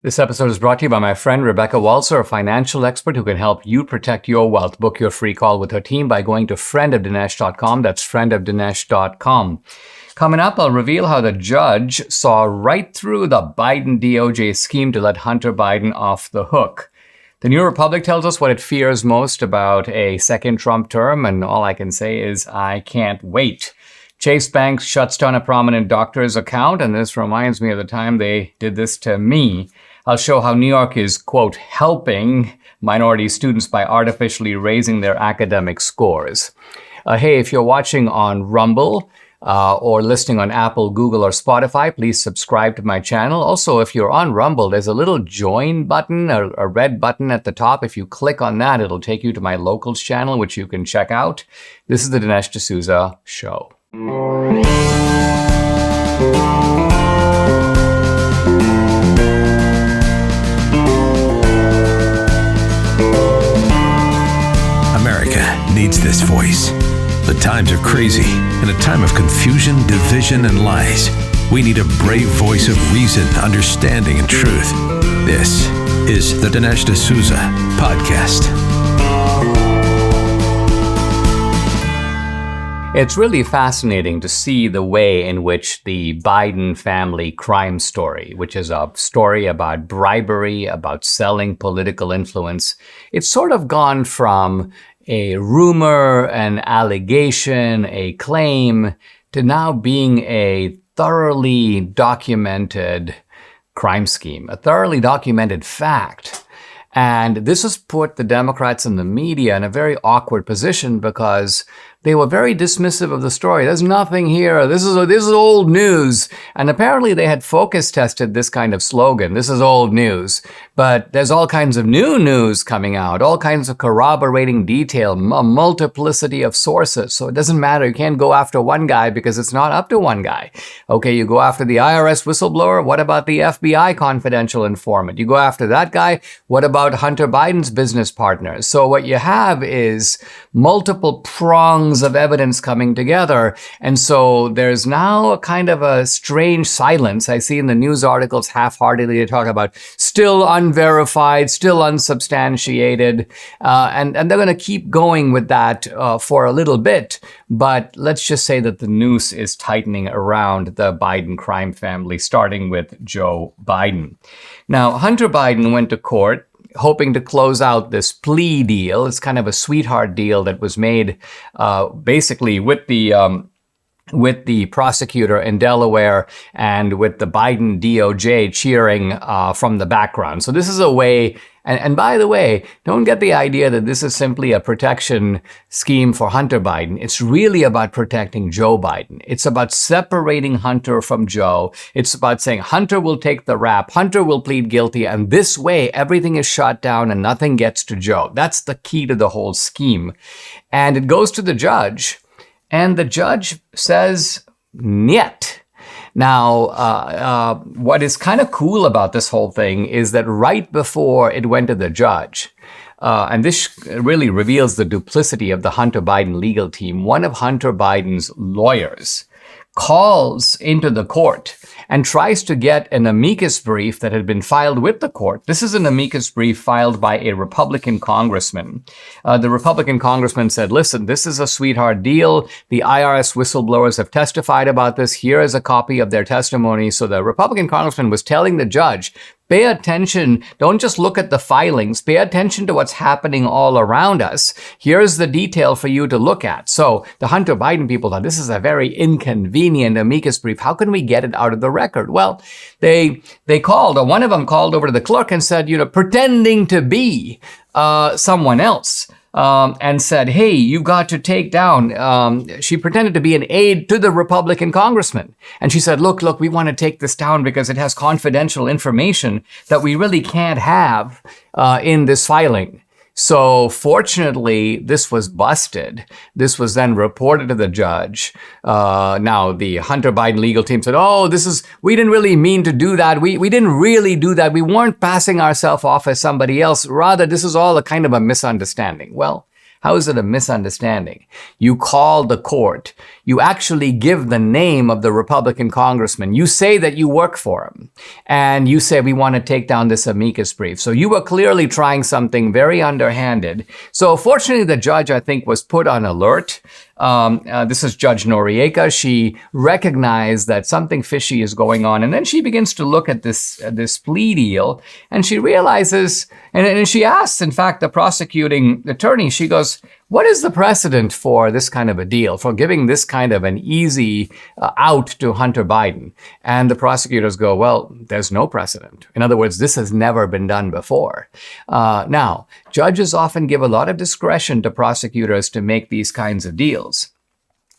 This episode is brought to you by my friend Rebecca Walser, a financial expert who can help you protect your wealth. Book your free call with her team by going to friendofdinesh.com. That's friendofdinesh.com. Coming up, I'll reveal how the judge saw right through the Biden DOJ scheme to let Hunter Biden off the hook. The New Republic tells us what it fears most about a second Trump term, and all I can say is I can't wait. Chase Bank shuts down a prominent doctor's account, and this reminds me of the time they did this to me. I'll show how New York is, quote, helping minority students by artificially raising their academic scores. Hey, if you're watching on Rumble or listening on Apple, Google, or Spotify, please subscribe to my channel. Also, if you're on Rumble, there's a little join button, a red button at the top. If you click on that, it'll take you to my locals channel, which you can check out. This is the Dinesh D'Souza Show. America needs this voice. The times are crazy. In a time of confusion, division, and lies, we need a brave voice of reason, understanding, and truth. This is the Dinesh D'Souza Podcast. It's really fascinating to see the way in which the Biden family crime story, which is a story about bribery, about selling political influence, it's sort of gone from a rumor, an allegation, a claim, to now being a thoroughly documented crime scheme, a thoroughly documented fact. And this has put the Democrats and the media in a very awkward position because they were very dismissive of the story. There's nothing here. This is old news. And apparently they had focus tested this kind of slogan. This is old news. But there's all kinds of new news coming out, all kinds of corroborating detail, a multiplicity of sources. So it doesn't matter. You can't go after one guy because it's not up to one guy. Okay, you go after the IRS whistleblower. What about the FBI confidential informant? You go after that guy. What about Hunter Biden's business partners? So what you have is multiple prongs of evidence coming together. And so there's now a kind of a strange silence. I see in the news articles half-heartedly they talk about still unverified, still unsubstantiated. And they're going to keep going with that for a little bit. But let's just say that the noose is tightening around the Biden crime family, starting with Joe Biden. Now, Hunter Biden went to court hoping to close out this plea deal. It's kind of a sweetheart deal that was made basically with the prosecutor in Delaware and with the Biden DOJ cheering from the background. So this is a way, and by the way, don't get the idea that this is simply a protection scheme for Hunter Biden. It's really about protecting Joe Biden. It's about separating Hunter from Joe. It's about saying Hunter will take the rap, Hunter will plead guilty, and this way everything is shut down and nothing gets to Joe. That's the key to the whole scheme. And it goes to the judge. And the judge says, "Niet." Now, what is kind of cool about this whole thing is that right before it went to the judge, and this really reveals the duplicity of the Hunter Biden legal team, one of Hunter Biden's lawyers calls into the court and tries to get an amicus brief that had been filed with the court. This is an amicus brief filed by a Republican congressman. The Republican congressman said, listen, this is a sweetheart deal. The IRS whistleblowers have testified about this. Here is a copy of their testimony. So the Republican congressman was telling the judge, pay attention. Don't just look at the filings. Pay attention to what's happening all around us. Here's the detail for you to look at. So the Hunter Biden people thought this is a very inconvenient amicus brief. How can we get it out of the record? Well, they called, or one of them called over to the clerk and said, pretending to be someone else. And said, hey, you got to take down, she pretended to be an aide to the Republican congressman. And she said, look, we want to take this down because it has confidential information that we really can't have in this filing. So fortunately, this was busted. This was then reported to the judge. Now, the Hunter Biden legal team said, we didn't really mean to do that. We didn't really do that. We weren't passing ourselves off as somebody else. Rather, this is all a kind of a misunderstanding. Well, How is it a misunderstanding? You call the court. You actually give the name of the Republican congressman. You say that you work for him. And you say, we want to take down this amicus brief. So you were clearly trying something very underhanded. So fortunately, the judge, I think, was put on alert. This is Judge Noriega. She recognized that something fishy is going on. And then she begins to look at this plea deal. And she realizes, and she asks, in fact, the prosecuting attorney, she goes, what is the precedent for this kind of a deal, for giving this kind of an easy out to Hunter Biden? And the prosecutors go, well, there's no precedent. In other words, this has never been done before. Now, judges often give a lot of discretion to prosecutors to make these kinds of deals.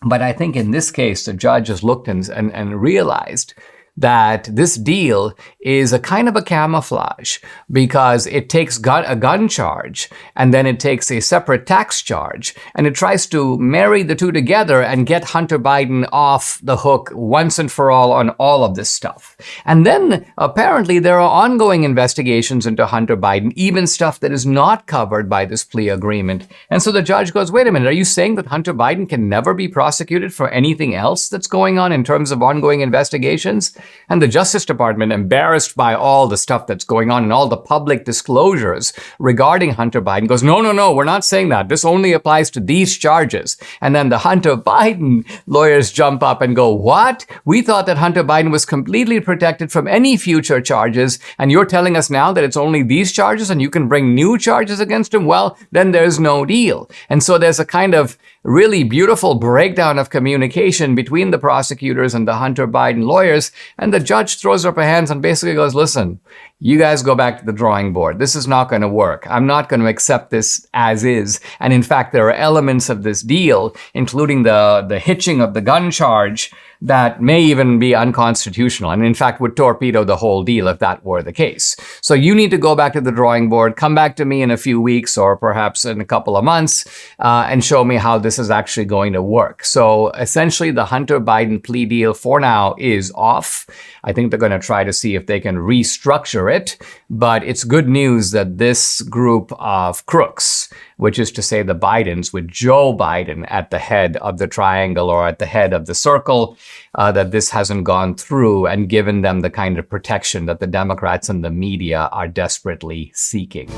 But I think in this case, the judge has looked and realized that this deal is a kind of a camouflage because it takes a gun charge and then it takes a separate tax charge and it tries to marry the two together and get Hunter Biden off the hook once and for all on all of this stuff. And then apparently there are ongoing investigations into Hunter Biden, even stuff that is not covered by this plea agreement. And so the judge goes, wait a minute, are you saying that Hunter Biden can never be prosecuted for anything else that's going on in terms of ongoing investigations? And the Justice Department, embarrassed by all the stuff that's going on and all the public disclosures regarding Hunter Biden, goes, no, we're not saying that. This only applies to these charges. And then the Hunter Biden lawyers jump up and go, what? We thought that Hunter Biden was completely protected from any future charges, and you're telling us now that it's only these charges and you can bring new charges against him? Well, then there's no deal. And so there's a kind of really beautiful breakdown of communication between the prosecutors and the Hunter Biden lawyers. And the judge throws up her hands and basically goes, listen, you guys go back to the drawing board. This is not going to work. I'm not going to accept this as is. And in fact, there are elements of this deal, including the hitching of the gun charge, that may even be unconstitutional and in fact would torpedo the whole deal if that were the case. So you need to go back to the drawing board, come back to me in a few weeks or perhaps in a couple of months and show me how this is actually going to work. So essentially the Hunter Biden plea deal for now is off. I think they're going to try to see if they can restructure it, but it's good news that this group of crooks, which is to say the Bidens with Joe Biden at the head of the triangle or at the head of the circle, that this hasn't gone through and given them the kind of protection that the Democrats and the media are desperately seeking.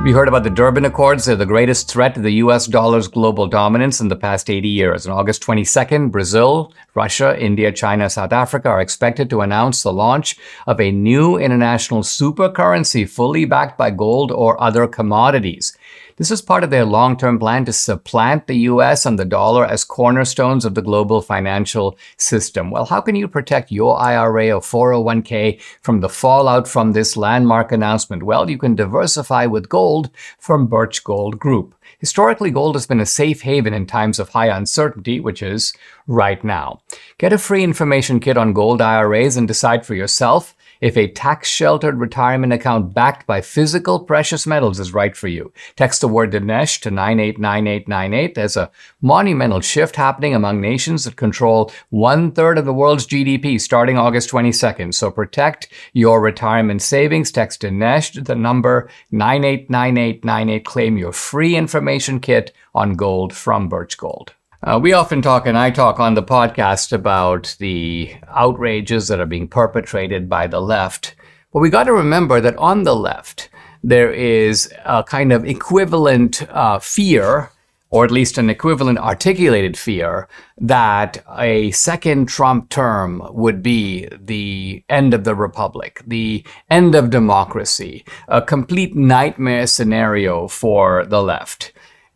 We heard about the Durban Accords. They're the greatest threat to the US dollar's global dominance in the past 80 years. On August 22nd, Brazil, Russia, India, China, South Africa are expected to announce the launch of a new international super currency fully backed by gold or other commodities. This is part of their long-term plan to supplant the US and the dollar as cornerstones of the global financial system. Well, how can you protect your IRA or 401k from the fallout from this landmark announcement? Well, you can diversify with gold from Birch Gold Group. Historically, gold has been a safe haven in times of high uncertainty, which is right now. Get a free information kit on gold IRAs and decide for yourself if a tax-sheltered retirement account backed by physical precious metals is right for you. Text the word Dinesh to 989898. There's a monumental shift happening among nations that control 1/3 of the world's GDP starting August 22nd. So protect your retirement savings. Text Dinesh to the number 989898. Claim your free information kit on gold from Birch Gold. We often talk, and I talk on the podcast, about the outrages that are being perpetrated by the left. But we got to remember that on the left, there is a kind of equivalent fear, or at least an equivalent articulated fear, that a second Trump term would be the end of the republic, the end of democracy, a complete nightmare scenario for the left.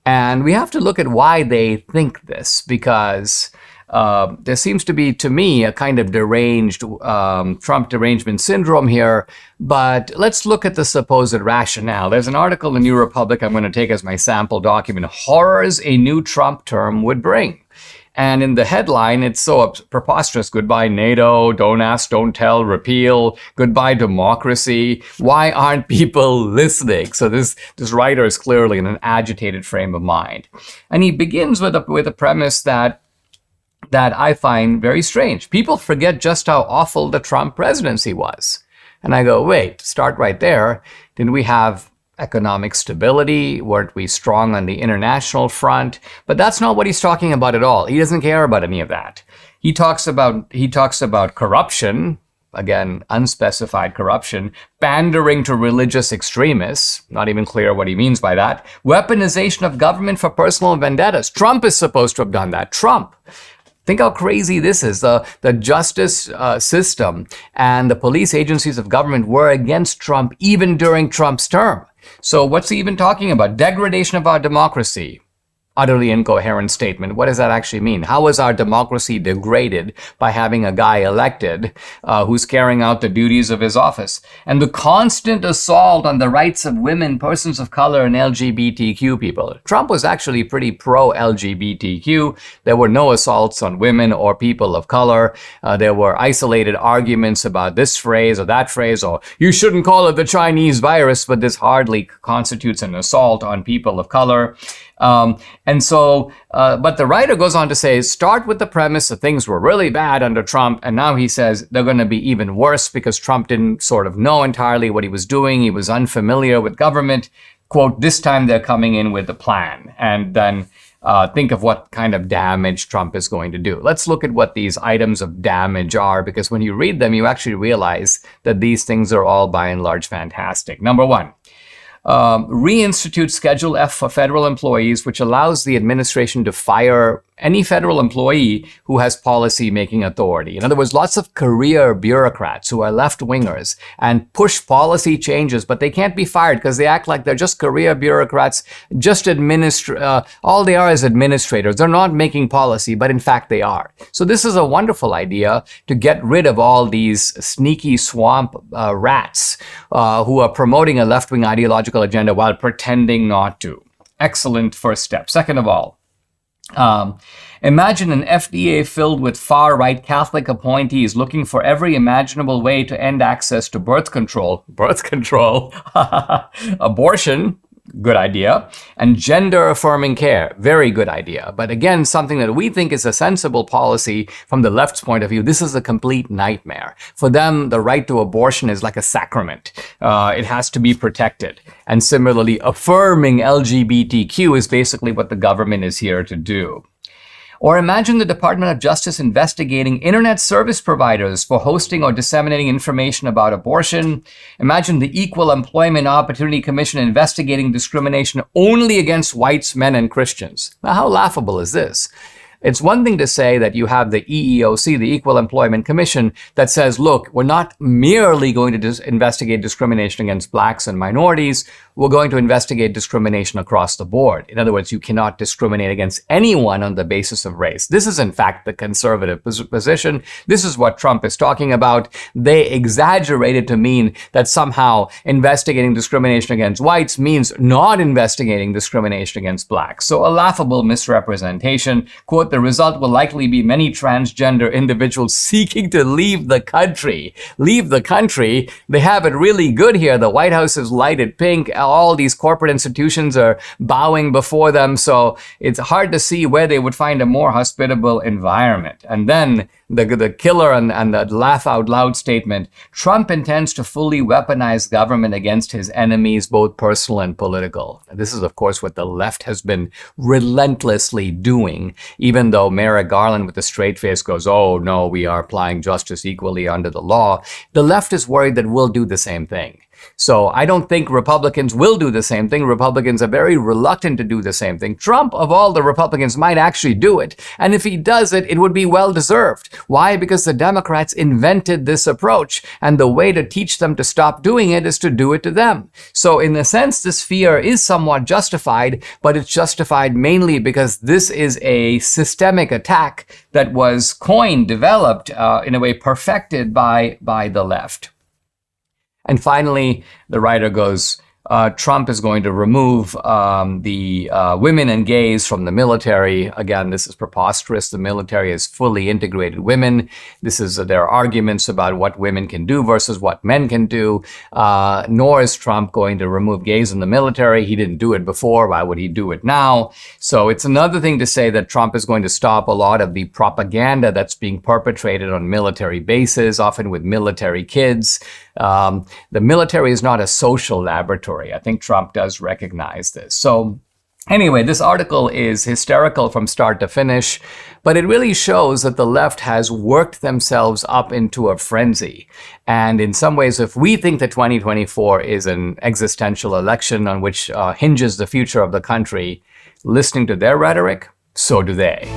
And we have to look at why they think this, because there seems to be, to me, a kind of deranged Trump derangement syndrome here. But let's look at the supposed rationale. There's an article in New Republic I'm going to take as my sample document, Horrors a New Trump Term Would Bring. And in the headline, it's so preposterous. Goodbye NATO, don't ask, don't tell, repeal, goodbye democracy. Why aren't people listening? So this writer is clearly in an agitated frame of mind. And he begins with a premise that I find very strange. People forget just how awful the Trump presidency was. And I go, wait, start right there. Didn't we have economic stability? Weren't we strong on the international front? But that's not what he's talking about at all. He doesn't care about any of that. He talks about corruption, again, unspecified corruption, pandering to religious extremists, not even clear what he means by that, weaponization of government for personal vendettas. Trump is supposed to have done that. Trump. Think how crazy this is. The justice system and the police agencies of government were against Trump even during Trump's term. So what's he even talking about? Degradation of our democracy. Utterly incoherent statement. What does that actually mean? How is our democracy degraded by having a guy elected who's carrying out the duties of his office? And the constant assault on the rights of women, persons of color, and LGBTQ people. Trump was actually pretty pro-LGBTQ. There were no assaults on women or people of color. There were isolated arguments about this phrase or that phrase, or you shouldn't call it the Chinese virus, but this hardly constitutes an assault on people of color. But the writer goes on to say, start with the premise that things were really bad under Trump, and now he says they're going to be even worse because Trump didn't sort of know entirely what he was doing. He was unfamiliar with government. Quote, this time they're coming in with a plan. And then think of what kind of damage Trump is going to do. Let's look at what these items of damage are, because when you read them, you actually realize that these things are all by and large fantastic. Number one, reinstitute Schedule F for federal employees, which allows the administration to fire any federal employee who has policy-making authority. In other words, lots of career bureaucrats who are left-wingers and push policy changes, but they can't be fired because they act like they're just career bureaucrats, just all they are is administrators. They're not making policy, but in fact they are. So this is a wonderful idea to get rid of all these sneaky swamp rats who are promoting a left-wing ideological agenda while pretending not to. Excellent first step. Second of all, imagine an FDA filled with far-right Catholic appointees looking for every imaginable way to end access to birth control, abortion, good idea, and gender-affirming care, very good idea. But again, something that we think is a sensible policy from the left's point of view. This is a complete nightmare. For them, the right to abortion is like a sacrament. It has to be protected. And similarly, affirming LGBTQ is basically what the government is here to do. Or imagine the Department of Justice investigating internet service providers for hosting or disseminating information about abortion. Imagine the Equal Employment Opportunity Commission investigating discrimination only against whites, men, and Christians. Now, how laughable is this? It's one thing to say that you have the EEOC, the Equal Employment Commission, that says, look, we're not merely going to investigate discrimination against blacks and minorities, we're going to investigate discrimination across the board. In other words, you cannot discriminate against anyone on the basis of race. This is, in fact, the conservative position. This is what Trump is talking about. They exaggerated to mean that somehow investigating discrimination against whites means not investigating discrimination against blacks. So a laughable misrepresentation. Quote, the result will likely be many transgender individuals seeking to leave the country. Leave the country? They have it really good here. The White House is lighted pink. All these corporate institutions are bowing before them. So it's hard to see where they would find a more hospitable environment. And then the killer and the laugh out loud statement, Trump intends to fully weaponize government against his enemies, both personal and political. This is, of course, what the left has been relentlessly doing, even though Merrick Garland with a straight face goes, oh, no, we are applying justice equally under the law. The left is worried that we'll do the same thing. So I don't think Republicans will do the same thing. Republicans are very reluctant to do the same thing. Trump, of all the Republicans, might actually do it. And if he does it, it would be well-deserved. Why? Because the Democrats invented this approach. And the way to teach them to stop doing it is to do it to them. So in a sense, this fear is somewhat justified, but it's justified mainly because this is a systemic attack that was coined, developed, in a way perfected by the left. And finally, the writer goes, Trump is going to remove the women and gays from the military. Again, this is preposterous. The military is fully integrated women. There are arguments about what women can do versus what men can do. Nor is Trump going to remove gays in the military. He didn't do it before. Why would he do it now? So it's another thing to say that Trump is going to stop a lot of the propaganda that's being perpetrated on military bases, often with military kids. The military is not a social laboratory. story. I think Trump does recognize this. So anyway, this article is hysterical from start to finish, but it really shows that the left has worked themselves up into a frenzy. And in some ways, if we think that 2024 is an existential election on which hinges the future of the country, listening to their rhetoric, so do they.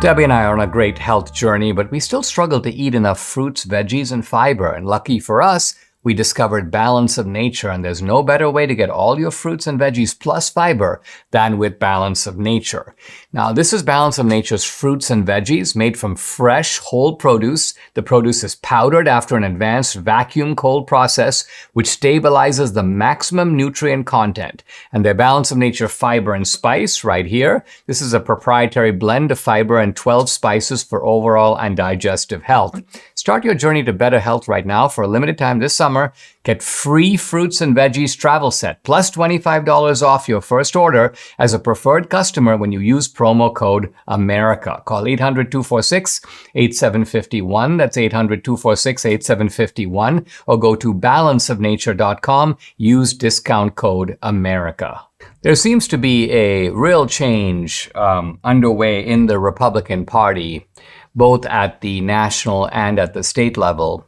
Debbie and I are on a great health journey, but we still struggle to eat enough fruits, veggies, and fiber. And lucky for us, we discovered Balance of Nature, and there's no better way to get all your fruits and veggies plus fiber than with Balance of Nature. Now, this is Balance of Nature's fruits and veggies made from fresh, whole produce. The produce is powdered after an advanced vacuum cold process, which stabilizes the maximum nutrient content. And their Balance of Nature fiber and spice right here. This is a proprietary blend of fiber and 12 spices for overall and digestive health. Start your journey to better health right now. For a limited time this summer, get free fruits and veggies travel set plus $25 off your first order as a preferred customer when you use promo code AMERICA. Call 800-246-8751. That's 800-246-8751. Or go to balanceofnature.com. Use discount code AMERICA. There seems to be a real change underway in the Republican Party, both at the national and at the state level,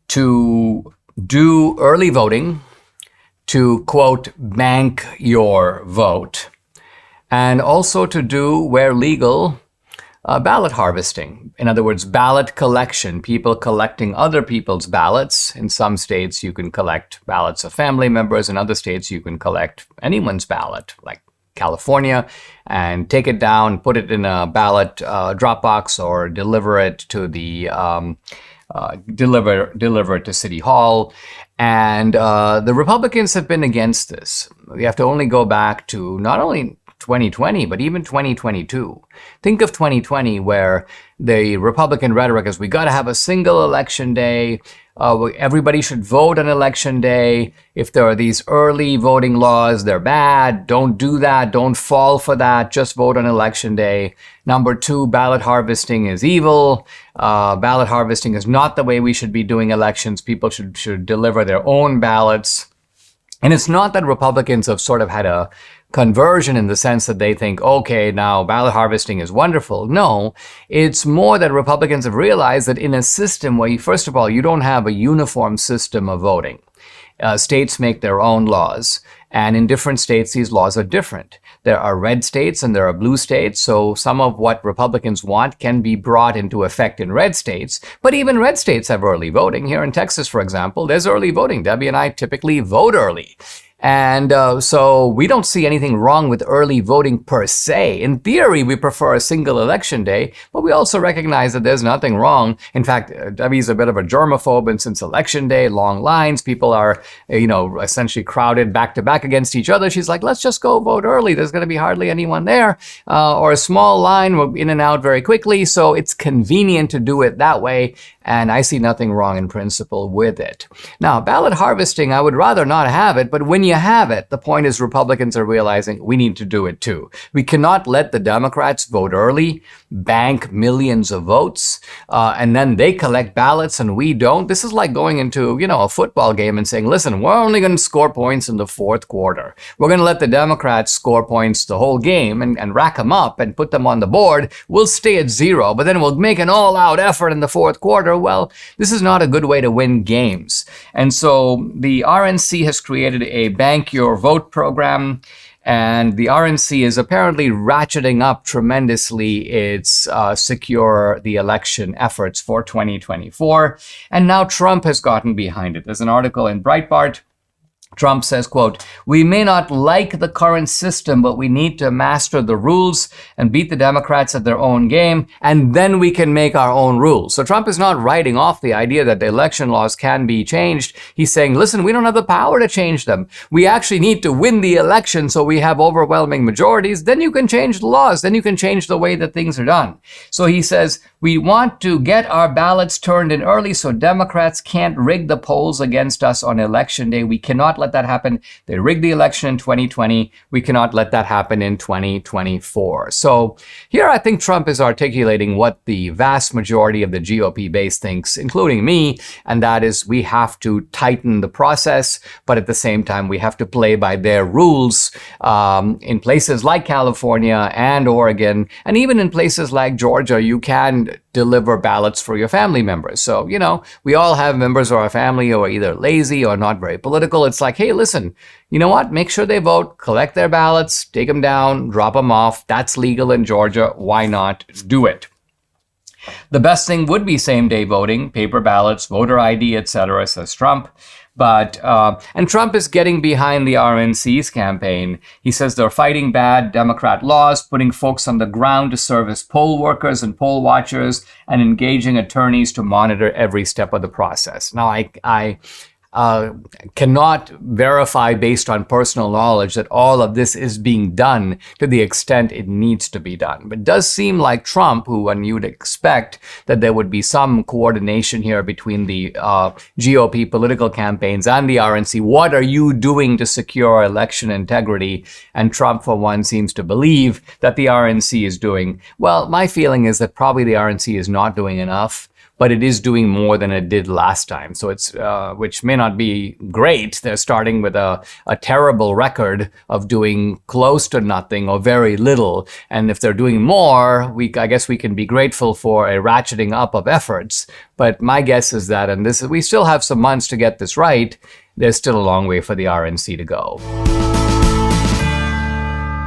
to do early voting, to, quote, bank your vote, and also to do, where legal, ballot harvesting. In other words, ballot collection, people collecting other people's ballots. In some states, you can collect ballots of family members. In other states, you can collect anyone's ballot, like California, and take it down, put it in a ballot drop box, or deliver it to the deliver it to City Hall. And the Republicans have been against this. We have to only go back to not only 2020, but even 2022. Think of 2020, where the Republican rhetoric is, we got to have a single election day. Everybody should vote on election day. If there are these early voting laws, they're bad. Don't do that. Don't fall for that. Just vote on election day. Number two, ballot harvesting is evil. Ballot harvesting is not the way we should be doing elections. People should deliver their own ballots. And it's not that Republicans have sort of had a conversion in the sense that they think, okay, now ballot harvesting is wonderful. No, it's more that Republicans have realized that in a system where, first of all, you don't have a uniform system of voting. States make their own laws, and in different states, these laws are different. There are red states and there are blue states, so some of what Republicans want can be brought into effect in red states, but even red states have early voting. Here in Texas, for example, there's early voting. Debbie and I typically vote early. And so we don't see anything wrong with early voting per se. In theory, we prefer a single election day, but we also recognize that there's nothing wrong. In fact, Debbie's a bit of a germaphobe, and since election day, long lines, people are, essentially crowded back to back against each other. She's like, let's just go vote early. There's going to be hardly anyone there, or a small line, we're in and out very quickly. So it's convenient to do it that way. And I see nothing wrong in principle with it. Now, ballot harvesting, I would rather not have it, but when you have it, the point is Republicans are realizing we need to do it too. We cannot let the Democrats vote early, bank millions of votes, and then they collect ballots and we don't. This is like going into, a football game and saying, listen, we're only going to score points in the fourth quarter. We're going to let the Democrats score points the whole game and rack them up and put them on the board. We'll stay at zero, but then we'll make an all-out effort in the fourth quarter. Well, this is not a good way to win games. And so the RNC has created a Bank Your Vote program, and the RNC is apparently ratcheting up tremendously its secure the election efforts for 2024. And now Trump has gotten behind it. There's an article in Breitbart. Trump says, quote, "We may not like the current system, but we need to master the rules and beat the Democrats at their own game, and then we can make our own rules." So Trump is not writing off the idea that the election laws can be changed. He's saying, listen, we don't have the power to change them. We actually need to win the election so we have overwhelming majorities. Then you can change the laws. Then you can change the way that things are done. So he says, We want to get our ballots turned in early so Democrats can't rig the polls against us on election day. We cannot let that happen. They rigged the election in 2020. We cannot let that happen in 2024. So here I think Trump is articulating what the vast majority of the GOP base thinks, including me, and that is we have to tighten the process, but at the same time we have to play by their rules in places like California and Oregon, and even in places like Georgia, you can deliver ballots for your family members. So, we all have members of our family who are either lazy or not very political. It's like, hey, listen, you know what? Make sure they vote, collect their ballots, take them down, drop them off. That's legal in Georgia. Why not do it? The best thing would be same-day voting, paper ballots, voter ID, etc., says Trump. And Trump is getting behind the RNC's campaign. He says they're fighting bad Democrat laws, putting folks on the ground to serve as poll workers and poll watchers, and engaging attorneys to monitor every step of the process. Now, I cannot verify based on personal knowledge that all of this is being done to the extent it needs to be done. But it does seem like Trump, when you'd expect that there would be some coordination here between the GOP political campaigns and the RNC. What are you doing to secure election integrity? And Trump, for one, seems to believe that the RNC is doing. Well, my feeling is that probably the RNC is not doing enough, but it is doing more than it did last time. So it's, which may not be great. They're starting with a terrible record of doing close to nothing or very little. And if they're doing more, I guess we can be grateful for a ratcheting up of efforts. But my guess is that, we still have some months to get this right, there's still a long way for the RNC to go.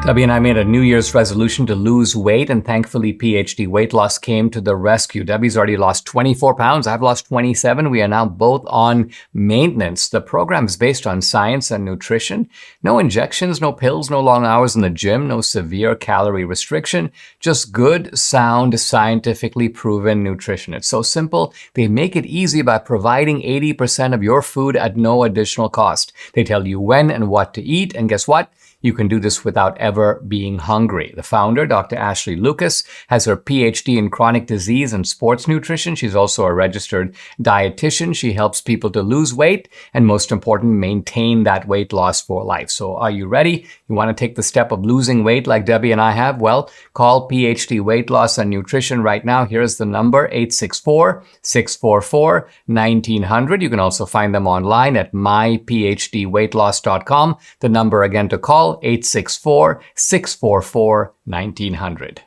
Debbie and I made a New Year's resolution to lose weight, and thankfully PhD Weight Loss came to the rescue. Debbie's already lost 24 pounds. I've lost 27. We are now both on maintenance. The program is based on science and nutrition. No injections, no pills, no long hours in the gym, no severe calorie restriction, just good, sound, scientifically proven nutrition. It's so simple. They make it easy by providing 80% of your food at no additional cost. They tell you when and what to eat, and guess what? You can do this without ever being hungry. The founder, Dr. Ashley Lucas, has her PhD in chronic disease and sports nutrition. She's also a registered dietitian. She helps people to lose weight and, most important, maintain that weight loss for life. So are you ready? You want to take the step of losing weight like Debbie and I have? Well, call PhD Weight Loss and Nutrition right now. Here's the number, 864-644-1900. You can also find them online at myphdweightloss.com. The number again to call, 864-644-1900.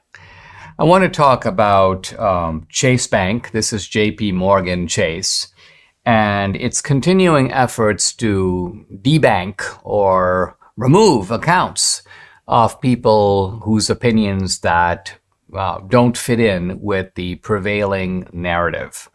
I want to talk about Chase Bank. This is JP Morgan Chase, and its continuing efforts to debank or remove accounts of people whose opinions that don't fit in with the prevailing narrative.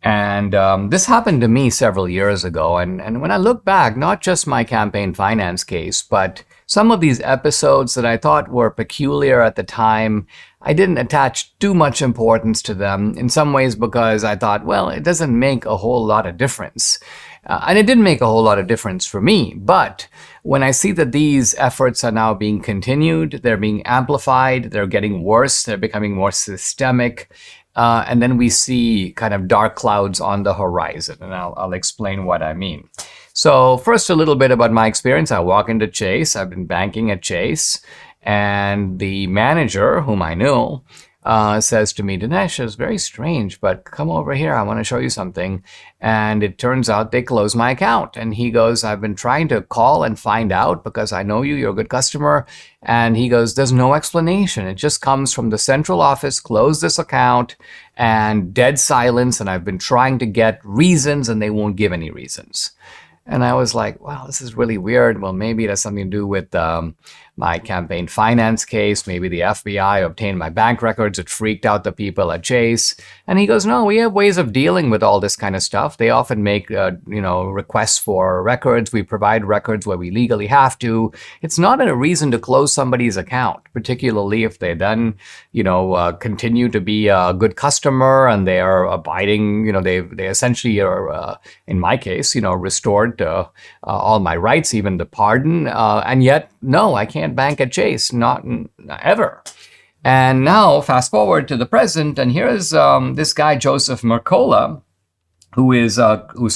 And this happened to me several years ago. And when I look back, not just my campaign finance case, but some of these episodes that I thought were peculiar at the time, I didn't attach too much importance to them, in some ways because I thought, well, it doesn't make a whole lot of difference. And it didn't make a whole lot of difference for me. But when I see that these efforts are now being continued, they're being amplified, they're getting worse, they're becoming more systemic, and then we see kind of dark clouds on the horizon, and I'll explain what I mean. So first, a little bit about my experience. I walk into Chase. I've been banking at Chase, and the manager, whom I knew, says to me, Dinesh, it's very strange, but come over here. I want to show you something. And it turns out they closed my account. And he goes, I've been trying to call and find out because I know you, you're a good customer. And he goes, there's no explanation. It just comes from the central office, close this account, and dead silence. And I've been trying to get reasons and they won't give any reasons. And I was like, wow, this is really weird. Well, maybe it has something to do with my campaign finance case. Maybe the FBI obtained my bank records. It freaked out the people at Chase. And he goes, no, we have ways of dealing with all this kind of stuff. They often make, requests for records. We provide records where we legally have to. It's not a reason to close somebody's account, particularly if they then, continue to be a good customer and they are abiding, they essentially are, in my case, restored all my rights, even the pardon. And yet, no, I can't bank at Chase, not ever. And now, fast forward to the present, and here's this guy, Joseph Mercola, who's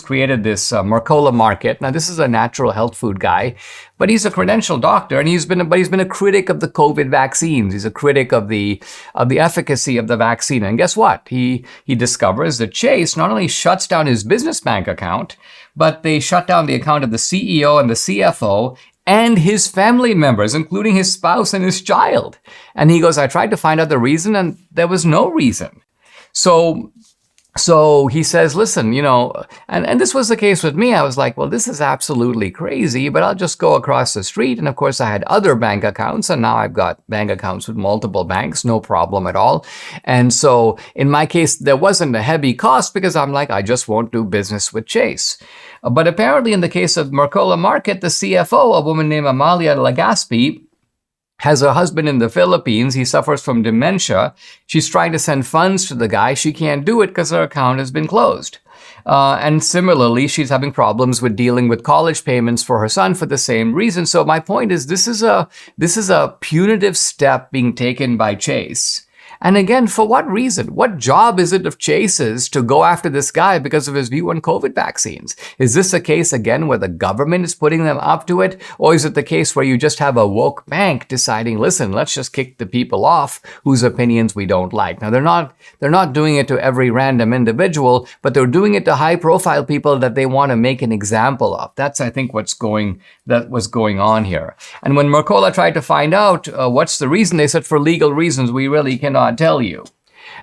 created this Mercola Market. Now, this is a natural health food guy, but he's a credentialed doctor, and he's been a critic of the COVID vaccines. He's a critic of the efficacy of the vaccine. And guess what? He discovers that Chase not only shuts down his business bank account, but they shut down the account of the CEO and the CFO and his family members, including his spouse and his child. And he goes, I tried to find out the reason, and there was no reason. So he says, listen, and this was the case with me. I was like, well, this is absolutely crazy, but I'll just go across the street. And of course, I had other bank accounts, and now I've got bank accounts with multiple banks, no problem at all. And so in my case, there wasn't a heavy cost because I'm like, I just won't do business with Chase. But apparently in the case of Mercola Market, the CFO, a woman named Amalia Legaspi, has a husband in the Philippines. He suffers from dementia. She's trying to send funds to the guy. She can't do it because her account has been closed. And similarly, she's having problems with dealing with college payments for her son for the same reason. So my point is, this is a punitive step being taken by Chase. And again, for what reason? What job is it of Chase's to go after this guy because of his view on COVID vaccines? Is this a case, again, where the government is putting them up to it? Or is it the case where you just have a woke bank deciding, listen, let's just kick the people off whose opinions we don't like? Now, they're not doing it to every random individual, but they're doing it to high-profile people that they want to make an example of. That's, I think, that was going on here. And when Mercola tried to find out what's the reason, they said, for legal reasons, we really cannot tell you.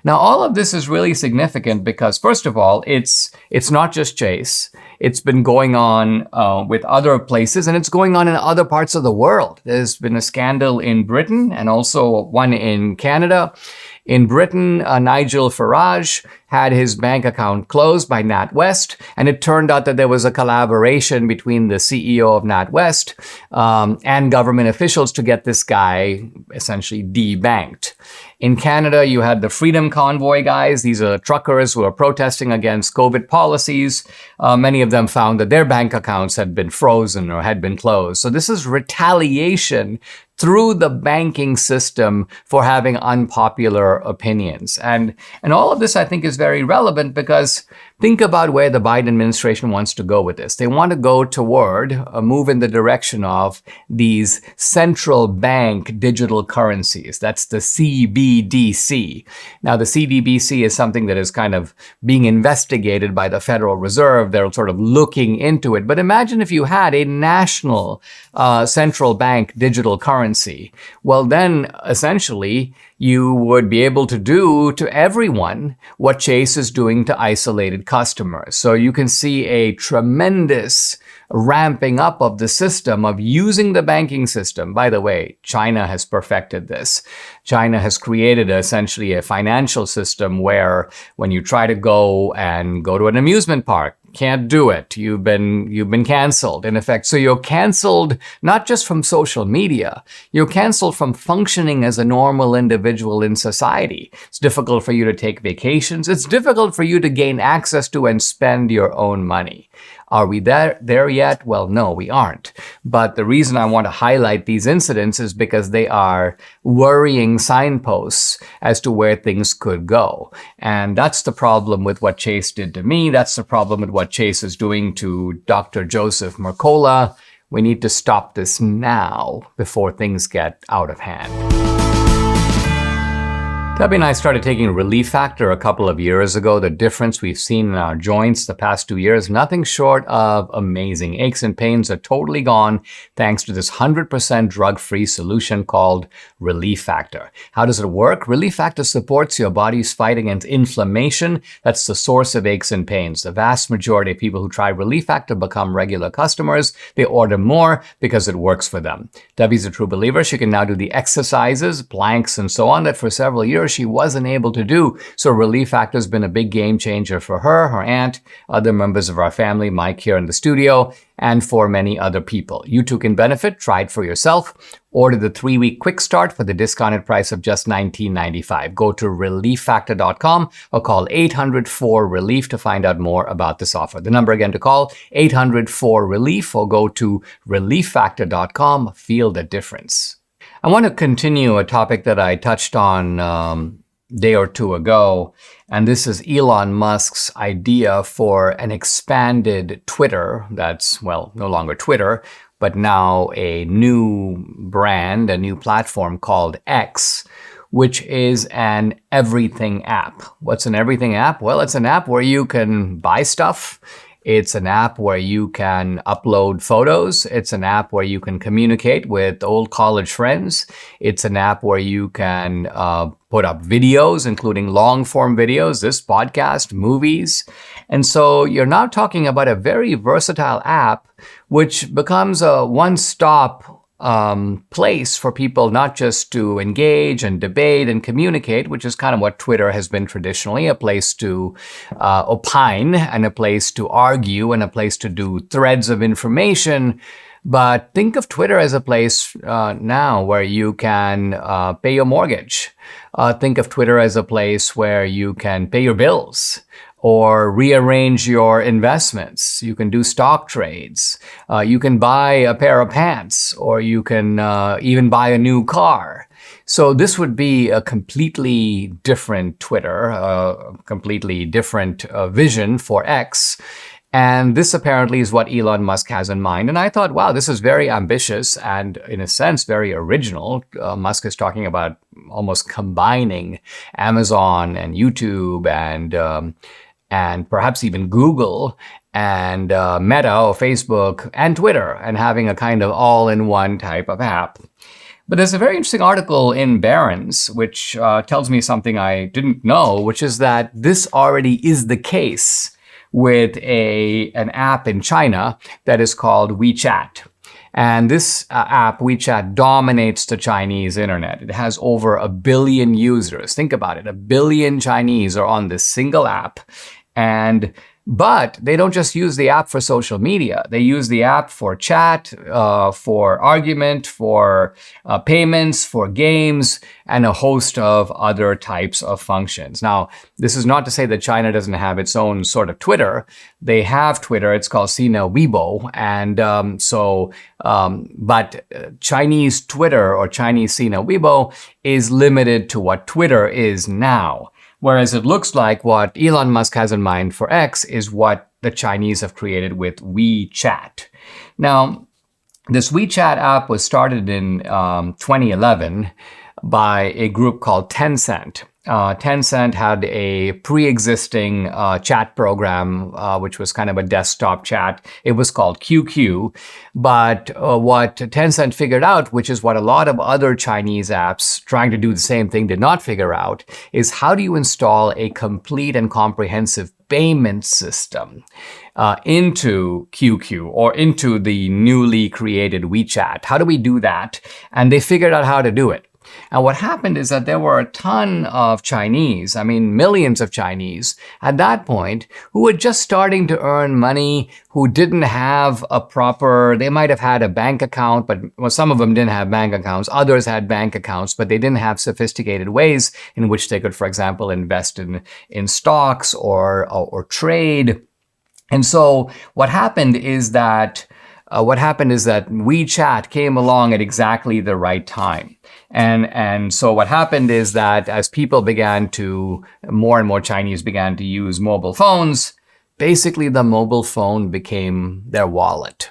Now, all of this is really significant because, first of all, it's not just Chase. It's been going on with other places, and it's going on in other parts of the world. There's been a scandal in Britain and also one in Canada. In Britain, Nigel Farage had his bank account closed by NatWest, and it turned out that there was a collaboration between the CEO of NatWest and government officials to get this guy essentially debanked. In Canada, you had the Freedom Convoy guys. These are truckers who are protesting against COVID policies. Many of them found that their bank accounts had been frozen or had been closed. So this is retaliation through the banking system for having unpopular opinions. And all of this, I think, is very relevant because think about where the Biden administration wants to go with this. They want to go toward a move in the direction of these central bank digital currencies. That's the CBDC. Now, the CBDC is something that is kind of being investigated by the Federal Reserve. They're sort of looking into it. But imagine if you had a national central bank digital currency. Well, then essentially you would be able to do to everyone what Chase is doing to isolated customers. So you can see a tremendous ramping up of the system of using the banking system. By the way, China has perfected this. China has created essentially a financial system where when you try to go to an amusement park, can't do it. You've been canceled, in effect. So you're canceled not just from social media, you're canceled from functioning as a normal individual in society. It's difficult for you to take vacations. It's difficult for you to gain access to and spend your own money. Are we there yet? Well, no, we aren't. But the reason I want to highlight these incidents is because they are worrying signposts as to where things could go. And that's the problem with what Chase did to me. That's the problem with what Chase is doing to Dr. Joseph Mercola. We need to stop this now before things get out of hand. Debbie and I started taking Relief Factor a couple of years ago. The difference we've seen in our joints the past 2 years, nothing short of amazing. Aches and pains are totally gone thanks to this 100% drug-free solution called Relief Factor. How does it work? Relief Factor supports your body's fight against inflammation. That's the source of aches and pains. The vast majority of people who try Relief Factor become regular customers. They order more because it works for them. Debbie's a true believer. She can now do the exercises, planks, and so on that for several years she wasn't able to do. So Relief Factor has been a big game changer for her, her aunt, other members of our family, Mike here in the studio, and for many other people. You too can benefit. Try it for yourself. Order the 3-week quick start for the discounted price of just $19.95. Go to relieffactor.com or call 800-4-RELIEF to find out more about this offer. The number again to call, 800-4-RELIEF, or go to relieffactor.com. Feel the difference. I want to continue a topic that I touched on day or two ago, and this is Elon Musk's idea for an expanded Twitter that's, well, no longer Twitter, but now a new brand, a new platform called X, which is an everything app. What's an everything app? Well, it's an app where you can buy stuff. It's an app where you can upload photos. It's an app where you can communicate with old college friends. It's an app where you can put up videos, including long-form videos, this podcast, movies. And so you're now talking about a very versatile app, which becomes a one-stop place for people not just to engage and debate and communicate, which is kind of what Twitter has been traditionally, a place to opine and a place to argue and a place to do threads of information. But think of Twitter as a place now where you can pay your mortgage. Think of Twitter as a place where you can pay your bills or rearrange your investments. You can do stock trades. You can buy a pair of pants, or you can even buy a new car. So this would be a completely different Twitter, a completely different vision for X. And this apparently is what Elon Musk has in mind. And I thought, wow, this is very ambitious and, in a sense, very original. Musk is talking about almost combining Amazon and YouTube and perhaps even Google and Meta or Facebook and Twitter, and having a kind of all-in-one type of app. But there's a very interesting article in Barron's which tells me something I didn't know, which is that this already is the case with an app in China that is called WeChat. And this app, WeChat, dominates the Chinese internet. It has over 1 billion users. Think about it. 1 billion Chinese are on this single app. But they don't just use the app for social media. They use the app for chat, for argument, for payments, for games, and a host of other types of functions. Now, this is not to say that China doesn't have its own sort of Twitter. They have Twitter. It's called Sina Weibo. But Chinese Twitter or Chinese Sina Weibo is limited to what Twitter is now. Whereas it looks like what Elon Musk has in mind for X is what the Chinese have created with WeChat. Now, this WeChat app was started in 2011 by a group called Tencent. Tencent had a pre-existing chat program, which was kind of a desktop chat. It was called QQ. But what Tencent figured out, which is what a lot of other Chinese apps trying to do the same thing did not figure out, is how do you install a complete and comprehensive payment system into QQ or into the newly created WeChat? How do we do that? And they figured out how to do it. And what happened is that there were a ton of Chinese, millions of Chinese at that point, who were just starting to earn money, who didn't have they might have had a bank account, but some of them didn't have bank accounts. Others had bank accounts, but they didn't have sophisticated ways in which they could, for example, invest in stocks or trade. And so what happened is that WeChat came along at exactly the right time. And so what happened is that as more and more Chinese began to use mobile phones, basically the mobile phone became their wallet.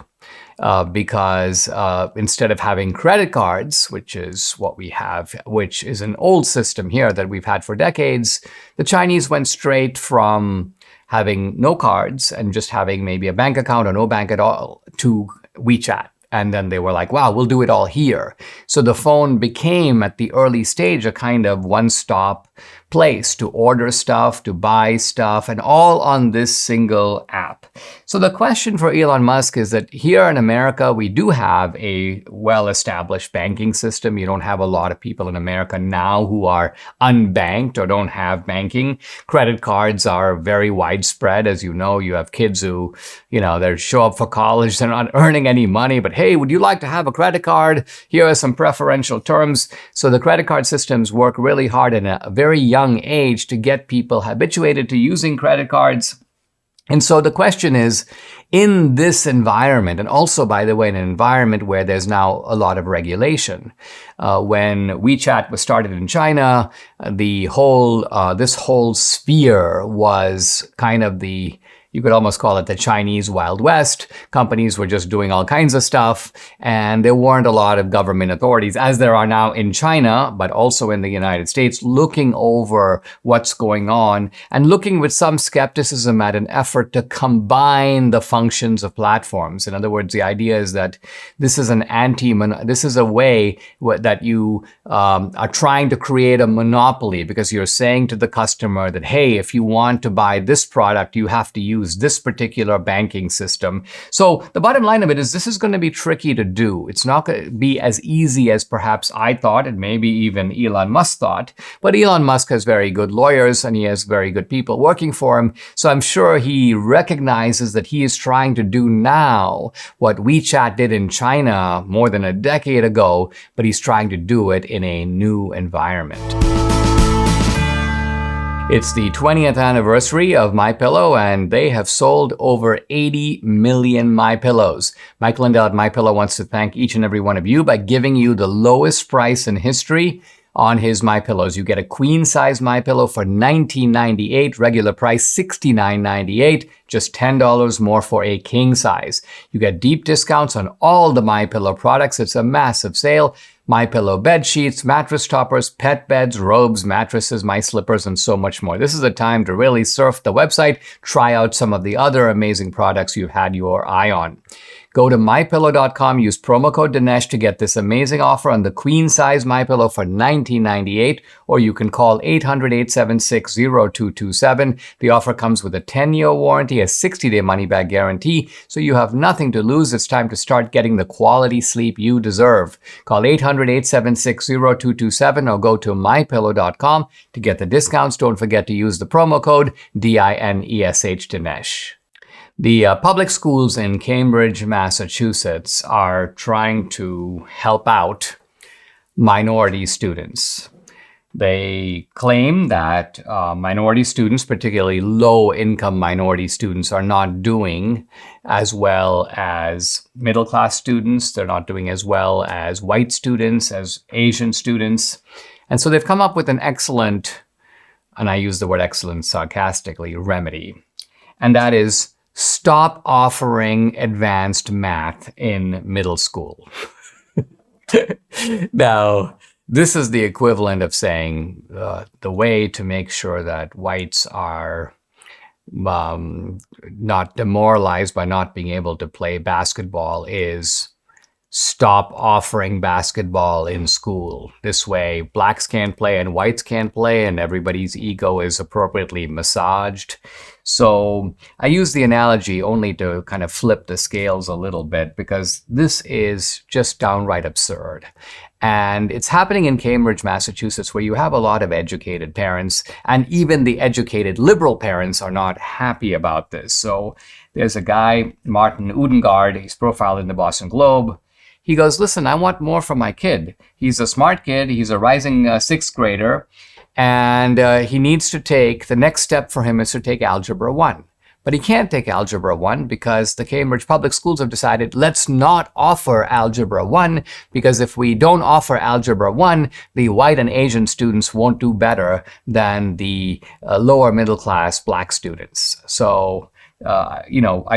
Because instead of having credit cards, which is what we have, which is an old system here that we've had for decades, the Chinese went straight from having no cards and just having maybe a bank account or no bank at all to WeChat. And then they were like, wow, we'll do it all here. So the phone became, at the early stage, a kind of one-stop place to order stuff, to buy stuff, and all on this single app. So the question for Elon Musk is that here in America, we do have a well-established banking system. You don't have a lot of people in America now who are unbanked or don't have banking. Credit cards are very widespread. As you know, you have kids who, they show up for college, they're not earning any money, but hey, would you like to have a credit card? Here are some preferential terms. So the credit card systems work really hard in a very young age to get people habituated to using credit cards. And so the question is, in this environment, and also, by the way, in an environment where there's now a lot of regulation, when WeChat was started in China, this whole sphere was kind of you could almost call it the Chinese Wild West. Companies were just doing all kinds of stuff, and there weren't a lot of government authorities, as there are now in China, but also in the United States, looking over what's going on and looking with some skepticism at an effort to combine the functions of platforms. In other words, the idea is that this is this is a way that you are trying to create a monopoly, because you're saying to the customer that, hey, if you want to buy this product, you have to use this particular banking system. So the bottom line of it is, this is going to be tricky to do. It's not going to be as easy as perhaps I thought, and maybe even Elon Musk thought. But Elon Musk has very good lawyers, and he has very good people working for him. So I'm sure he recognizes that he is trying to do now what WeChat did in China more than a decade ago, but he's trying to do it in a new environment. It's the 20th anniversary of MyPillow, and they have sold over 80 million MyPillows. Mike Lindell at MyPillow wants to thank each and every one of you by giving you the lowest price in history on his MyPillows. You get a queen-size MyPillow for $19.98, regular price $69.98, just $10 more for a king size. You get deep discounts on all the MyPillow products. It's a massive sale. MyPillow bed sheets, mattress toppers, pet beds, robes, mattresses, my slippers, and so much more. This is a time to really surf the website, try out some of the other amazing products you've had your eye on. Go to MyPillow.com, use promo code Dinesh to get this amazing offer on the queen size MyPillow for $19.98, or you can call 800-876-0227. The offer comes with a 10-year warranty, a 60-day money-back guarantee, so you have nothing to lose. It's time to start getting the quality sleep you deserve. Call 800-876-0227 or go to MyPillow.com to get the discounts. Don't forget to use the promo code DINESH Dinesh. The public schools in Cambridge, Massachusetts are trying to help out minority students. They claim that minority students, particularly low-income minority students, are not doing as well as middle-class students. They're not doing as well as white students, as Asian students. And so they've come up with an excellent, and I use the word excellent sarcastically, remedy. And that is, stop offering advanced math in middle school. Now, this is the equivalent of saying the way to make sure that whites are not demoralized by not being able to play basketball is stop offering basketball in school. This way, blacks can't play and whites can't play, and everybody's ego is appropriately massaged. So I use the analogy only to kind of flip the scales a little bit, because this is just downright absurd. And it's happening in Cambridge, Massachusetts, where you have a lot of educated parents, and even the educated liberal parents are not happy about this. So there's a guy, Martin Udengard, he's profiled in the Boston Globe. He goes, listen, I want more from my kid. He's a smart kid. He's a rising sixth grader. And he needs to take, the next step for him is to take Algebra 1. But he can't take Algebra 1 because the Cambridge public schools have decided, let's not offer Algebra 1, because if we don't offer Algebra 1, the white and Asian students won't do better than the lower middle class black students. So I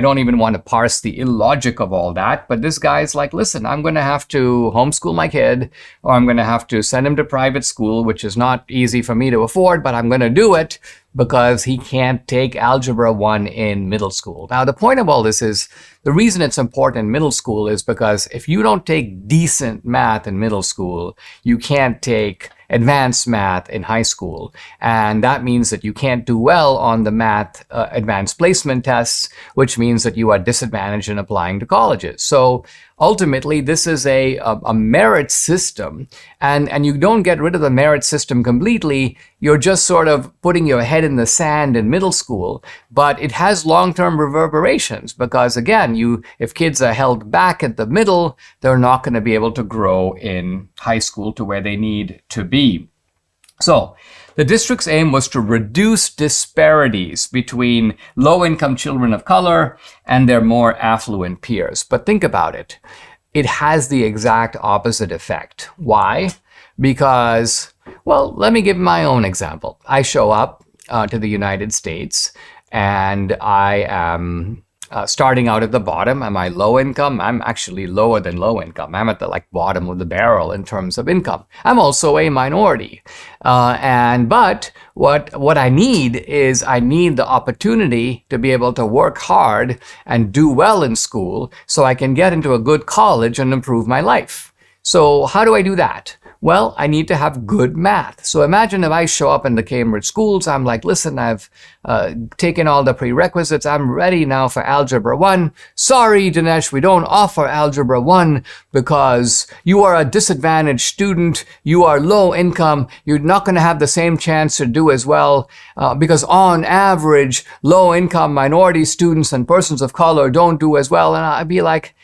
don't even want to parse the illogic of all that, but this guy's like, listen, I'm going to have to homeschool my kid, or I'm going to have to send him to private school, which is not easy for me to afford, but I'm going to do it because he can't take Algebra 1 in middle school. Now, the point of all this is, the reason it's important in middle school is because if you don't take decent math in middle school, you can't take advanced math in high school. And that means that you can't do well on the math advanced placement tests, which means that you are disadvantaged in applying to colleges. So ultimately, this is a merit system, and you don't get rid of the merit system completely. You're just sort of putting your head in the sand in middle school, but it has long-term reverberations because, again, if kids are held back at the middle, they're not going to be able to grow in high school to where they need to be. So The district's aim was to reduce disparities between low-income children of color and their more affluent peers. But think about it. It has the exact opposite effect. Why? Because, well, let me give my own example. I show up to the United States and I am starting out at the bottom. Am I low income? I'm actually lower than low income. I'm at the bottom of the barrel in terms of income. I'm also a minority. But what I need is I need the opportunity to be able to work hard and do well in school so I can get into a good college and improve my life. So how do I do that? Well, I need to have good math. So imagine if I show up in the Cambridge schools, I'm like, listen, I've taken all the prerequisites. I'm ready now for Algebra 1. Sorry, Dinesh, we don't offer Algebra 1 because you are a disadvantaged student. You are low income. You're not going to have the same chance to do as well because on average, low income minority students and persons of color don't do as well. And I'd be like,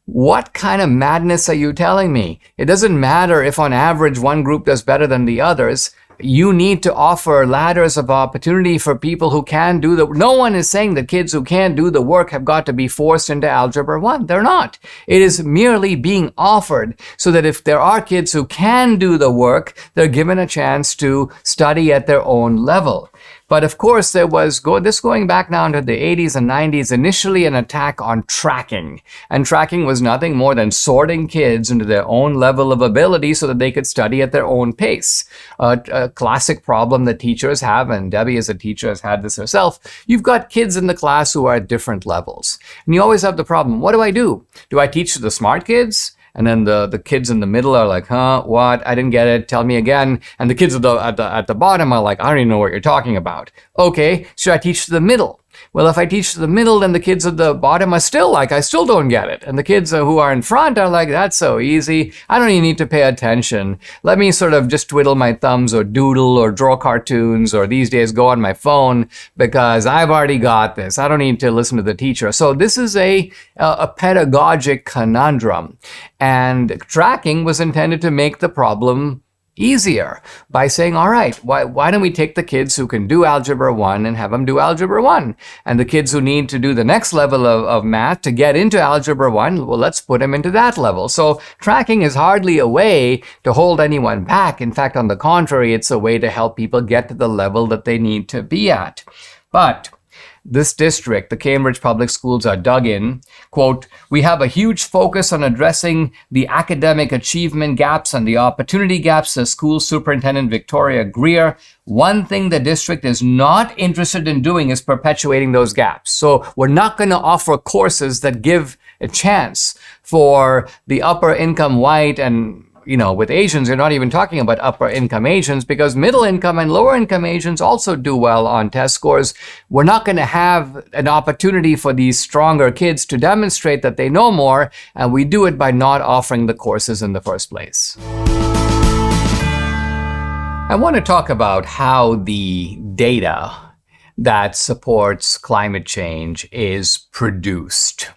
what kind of madness are you telling me? It doesn't matter if on average one group does better than the others. You need to offer ladders of opportunity for people who can do the... No one is saying that kids who can't do the work have got to be forced into Algebra 1. They're not. It is merely being offered so that if there are kids who can do the work, they're given a chance to study at their own level. But of course, there was, this going back now into the 80s and 90s, initially an attack on tracking. And tracking was nothing more than sorting kids into their own level of ability so that they could study at their own pace. A classic problem that teachers have, and Debbie as a teacher has had this herself, you've got kids in the class who are at different levels. And you always have the problem, what do? Do I teach the smart kids? And then the kids in the middle are like, huh, what? I didn't get it. Tell me again. And the kids at the bottom are like, I don't even know what you're talking about. Okay, should I teach to the middle? Well, if I teach to the middle, then the kids at the bottom are still like, I still don't get it. And the kids who are in front are like, that's so easy. I don't even need to pay attention. Let me sort of just twiddle my thumbs or doodle or draw cartoons or these days go on my phone because I've already got this. I don't need to listen to the teacher. So this is a pedagogic conundrum. And tracking was intended to make the problem easier by saying, all right, why don't we take the kids who can do Algebra 1 and have them do Algebra 1? And the kids who need to do the next level of math to get into Algebra 1, well, let's put them into that level. So tracking is hardly a way to hold anyone back. In fact, on the contrary, it's a way to help people get to the level that they need to be at. But this district, the Cambridge Public Schools, are dug in. Quote, we have a huge focus on addressing the academic achievement gaps and the opportunity gaps, says School Superintendent Victoria Greer. One thing the district is not interested in doing is perpetuating those gaps. So we're not going to offer courses that give a chance for the upper income white and with Asians, you're not even talking about upper income Asians because middle income and lower income Asians also do well on test scores. We're not going to have an opportunity for these stronger kids to demonstrate that they know more, and we do it by not offering the courses in the first place. I want to talk about how the data that supports climate change is produced.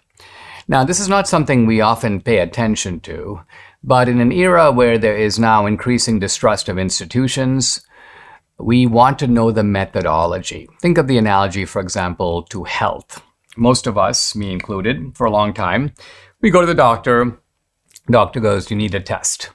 Now, this is not something we often pay attention to. But in an era where there is now increasing distrust of institutions, we want to know the methodology. Think of the analogy, for example, to health. Most of us, me included, for a long time, we go to the doctor. Doctor goes, you need a test.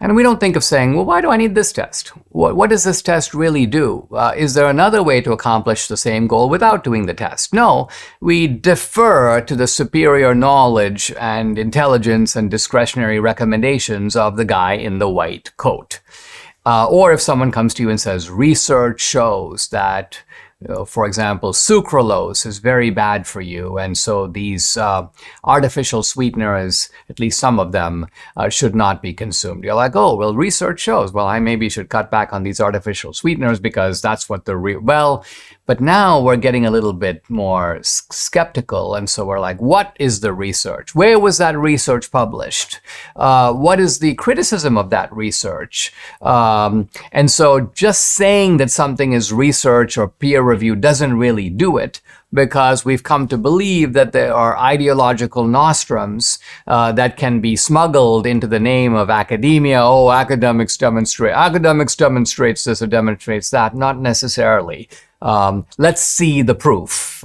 And we don't think of saying, well, why do I need this test? What does this test really do? Is there another way to accomplish the same goal without doing the test? No, we defer to the superior knowledge and intelligence and discretionary recommendations of the guy in the white coat. Or if someone comes to you and says, research shows that for example, sucralose is very bad for you, and so these artificial sweeteners, at least some of them, should not be consumed. You're like, oh, well, research shows. Well, I maybe should cut back on these artificial sweeteners because that's what but now we're getting a little bit more skeptical, and so we're like, what is the research? Where was that research published? What is the criticism of that research? And so just saying that something is research or peer review doesn't really do it. because we've come to believe that there are ideological nostrums that can be smuggled into the name of academia. Oh, academics demonstrates this or demonstrates that. Not necessarily. Let's see the proof.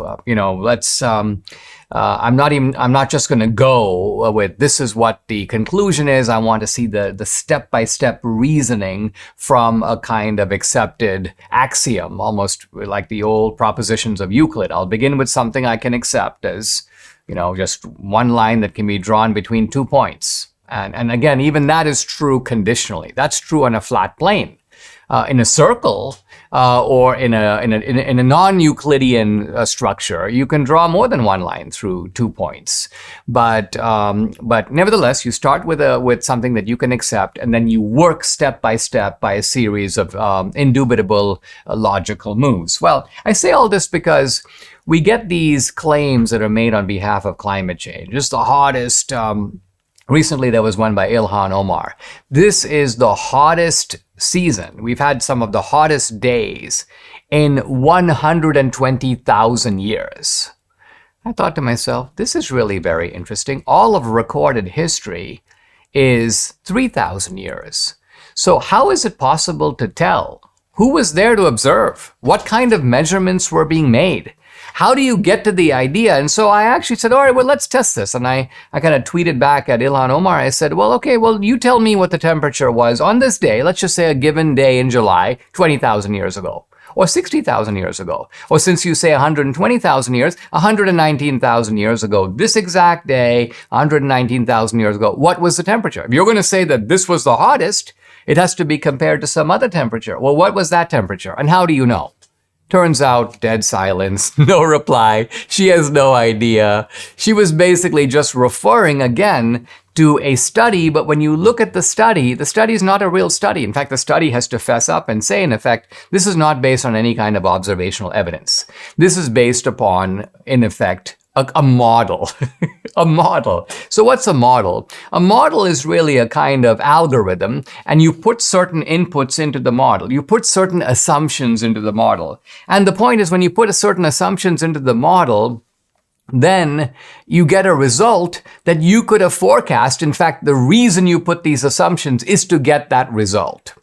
I'm not just going to go with this is what the conclusion is. I want to see the step-by-step reasoning from a kind of accepted axiom, almost like the old propositions of Euclid. I'll begin with something I can accept as, just one line that can be drawn between 2 points. And again, even that is true conditionally. That's true on a flat plane. In a circle or in a non-Euclidean structure, you can draw more than one line through 2 points. But nevertheless, you start with something that you can accept, and then you work step by step by a series of indubitable logical moves. Well, I say all this because we get these claims that are made on behalf of climate change. It's the hottest. Recently, there was one by Ilhan Omar. This is the hottest season. We've had some of the hottest days in 120,000 years. I thought to myself, this is really very interesting. All of recorded history is 3,000 years. So how is it possible to tell who was there to observe? What kind of measurements were being made? How do you get to the idea? And so I actually said, all right, well, let's test this. And I kind of tweeted back at Ilhan Omar. I said, well, okay, well, you tell me what the temperature was on this day. Let's just say a given day in July, 20,000 years ago, or 60,000 years ago. Or since you say 120,000 years, 119,000 years ago, this exact day, 119,000 years ago, what was the temperature? If you're going to say that this was the hottest, it has to be compared to some other temperature. Well, what was that temperature? And how do you know? Turns out, dead silence, no reply. She has no idea. She was basically just referring again to a study, but when you look at the study is not a real study. In fact, the study has to fess up and say, in effect, this is not based on any kind of observational evidence. This is based upon, in effect, a model. A model. So what's a model? A model is really a kind of algorithm, and you put certain inputs into the model. You put certain assumptions into the model. And the point is, when you put certain assumptions into the model, then you get a result that you could have forecast. In fact, the reason you put these assumptions is to get that result.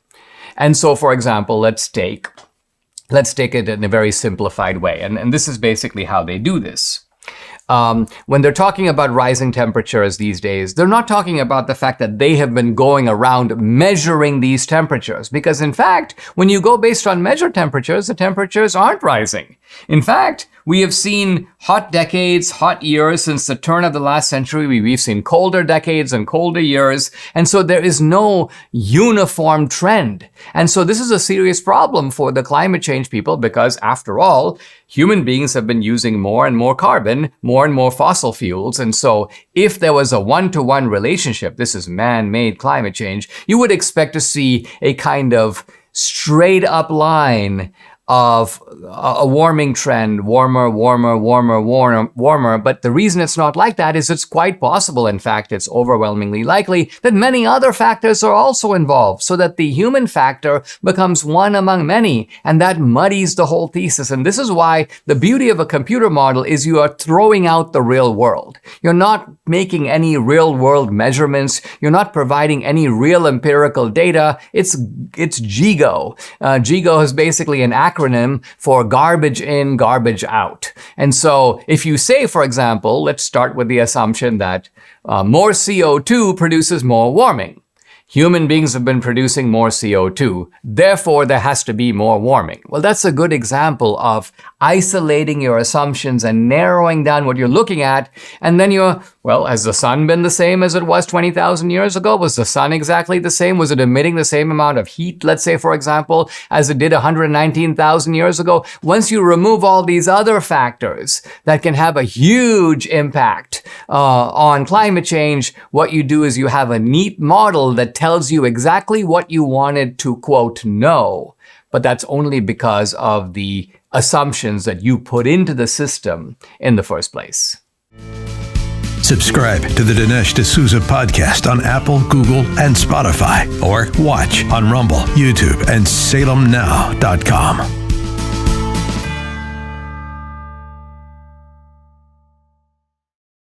And so, for example, let's take it in a very simplified way. And this is basically how they do this. When they're talking about rising temperatures these days, they're not talking about the fact that they have been going around measuring these temperatures. Because in fact, when you go based on measured temperatures, the temperatures aren't rising. In fact, we have seen hot decades, hot years since the turn of the last century. We've seen colder decades and colder years. And so there is no uniform trend. And so this is a serious problem for the climate change people because, after all, human beings have been using more and more carbon, more and more fossil fuels. And so if there was a one-to-one relationship, this is man-made climate change, you would expect to see a kind of straight up line of a warming trend, warmer. But the reason it's not like that is it's quite possible, in fact, it's overwhelmingly likely that many other factors are also involved, so that the human factor becomes one among many, and that muddies the whole thesis. And this is why the beauty of a computer model is you are throwing out the real world. You're not making any real world measurements. You're not providing any real empirical data. It's GIGO. GIGO is basically an acronym for garbage in, garbage out. And so if you say, for example, let's start with the assumption that more CO2 produces more warming. Human beings have been producing more CO2. Therefore, there has to be more warming. Well, that's a good example of isolating your assumptions and narrowing down what you're looking at. And then has the sun been the same as it was 20,000 years ago? Was the sun exactly the same? Was it emitting the same amount of heat, let's say, for example, as it did 119,000 years ago? Once you remove all these other factors that can have a huge impact on climate change, what you do is you have a neat model that tells you exactly what you wanted to, quote, know. But that's only because of the assumptions that you put into the system in the first place. Subscribe to the Dinesh D'Souza podcast on Apple, Google, and Spotify, or watch on Rumble, YouTube, and SalemNow.com.